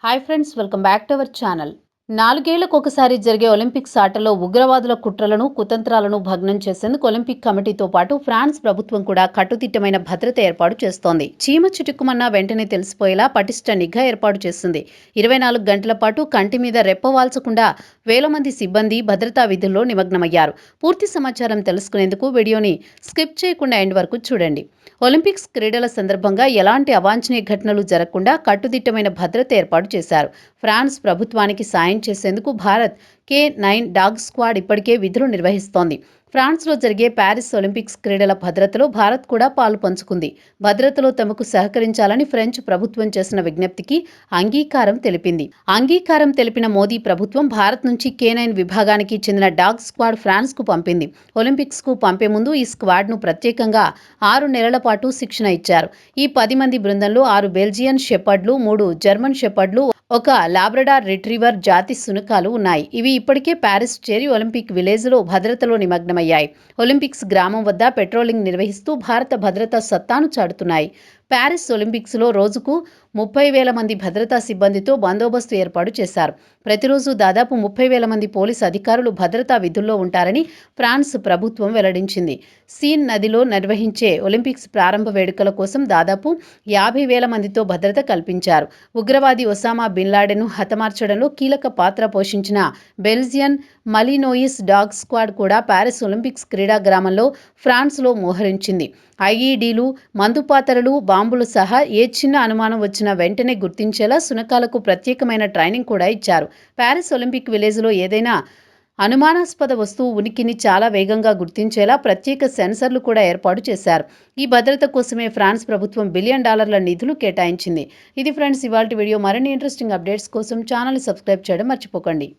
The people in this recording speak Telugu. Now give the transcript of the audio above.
Hi friends, welcome back to our channel. నాలుగేళ్లకు ఒకసారి జరిగే ఒలింపిక్స్ ఆటల్లో ఉగ్రవాదుల కుట్రలను, కుతంత్రాలను భగ్నం చేసేందుకు ఒలింపిక్ కమిటీతో పాటు ఫ్రాన్స్ ప్రభుత్వం కూడా కట్టుదిట్టమైన భద్రత ఏర్పాటు చేస్తోంది. చీమ చిటుక్కుమన్నా వెంటనే తెలిసిపోయేలా పటిష్ట నిఘా ఏర్పాటు చేస్తుంది. 24 గంటల పాటు కంటి మీద రెప్పవాల్చకుండా వేల మంది సిబ్బంది భద్రతా విధుల్లో నిమగ్నమయ్యారు. పూర్తి సమాచారం తెలుసుకునేందుకు వీడియోని స్కిప్ చేయకుండా ఎండ్ వరకు చూడండి. ఒలింపిక్స్ క్రీడల సందర్భంగా ఎలాంటి అవాంఛనీయ ఘటనలు జరగకుండా కట్టుదిట్టమైన భద్రత ఏర్పాటు చేశారు. ఫ్రాన్స్ ప్రభుత్వానికి సాయం చేసేందుకు భారత్ K9 డాగ్ స్క్వాడ్ ఇప్పటికే విధులు నిర్వహిస్తోంది. ఫ్రాన్స్లో జరిగే ప్యారిస్ ఒలింపిక్స్ క్రీడల భద్రతలో భారత్ కూడా పాలు పంచుకుంది. భద్రతలో తమకు సహకరించాలని ఫ్రెంచ్ ప్రభుత్వం చేసిన విజ్ఞప్తికి అంగీకారం తెలిపిన మోదీ ప్రభుత్వం భారత్ నుంచి K9 విభాగానికి చెందిన డాగ్ స్క్వాడ్ ఫ్రాన్స్కు పంపింది. ఒలింపిక్స్కు పంపే ముందు ఈ స్క్వాడ్ను ప్రత్యేకంగా 6 నెలల పాటు శిక్షణ ఇచ్చారు. ఈ 10 మంది బృందంలో 6 బెల్జియన్ షెపర్డ్లు, 3 జర్మన్ షెపర్డ్లు, ఒక లాబ్రడార్ రిట్రీవర్ జాతి శునకాలు ఉన్నాయి. ఇవి ఇప్పటికే ప్యారిస్ చేరి ఒలింపిక్ విలేజ్లో భద్రతలో నిమగ్నమయ్యాయి. ఒలింపిక్స్ గ్రామం వద్ద పెట్రోలింగ్ నిర్వహిస్తూ భారత భద్రతా సత్తాను చాటుతున్నాయి. ప్యారిస్ ఒలింపిక్స్లో రోజుకు 30,000 మంది భద్రతా సిబ్బందితో బందోబస్తు ఏర్పాటు చేశారు. ప్రతిరోజు దాదాపు 30,000 మంది పోలీసు అధికారులు భద్రతా విధుల్లో ఉంటారని ఫ్రాన్స్ ప్రభుత్వం వెల్లడించింది. సీన్ నదిలో నిర్వహించే ఒలింపిక్స్ ప్రారంభ వేడుకల కోసం దాదాపు 50,000 మందితో భద్రత కల్పించారు. ఉగ్రవాది ఒసామా బిన్ లాడెన్ను హతమార్చడంలో కీలక పాత్ర పోషించిన బెల్జియన్ మలినోయిస్ డాగ్ స్క్వాడ్ కూడా ప్యారిస్ ఒలింపిక్స్ క్రీడా గ్రామంలో ఫ్రాన్స్లో మోహరించింది. ఐఈడీలు, మందుపాతరలు, బాంబులు సహా ఏ చిన్న అనుమానం వచ్చినా వెంటనే గుర్తించేలా శునకాలకు ప్రత్యేకమైన ట్రైనింగ్ కూడా ఇచ్చారు. ప్యారిస్ ఒలింపిక్ విలేజ్లో ఏదైనా అనుమానాస్పద వస్తువు ఉనికిని చాలా వేగంగా గుర్తించేలా ప్రత్యేక సెన్సర్లు కూడా ఏర్పాటు చేశారు. ఈ భద్రత కోసమే ఫ్రాన్స్ ప్రభుత్వం $1 బిలియన్ నిధులు కేటాయించింది. ఇది ఫ్రెండ్స్ ఇవాల్టి వీడియో. మరిన్ని ఇంట్రెస్టింగ్ అప్డేట్స్ కోసం ఛానల్ని సబ్స్క్రైబ్ చేయడం మర్చిపోకండి.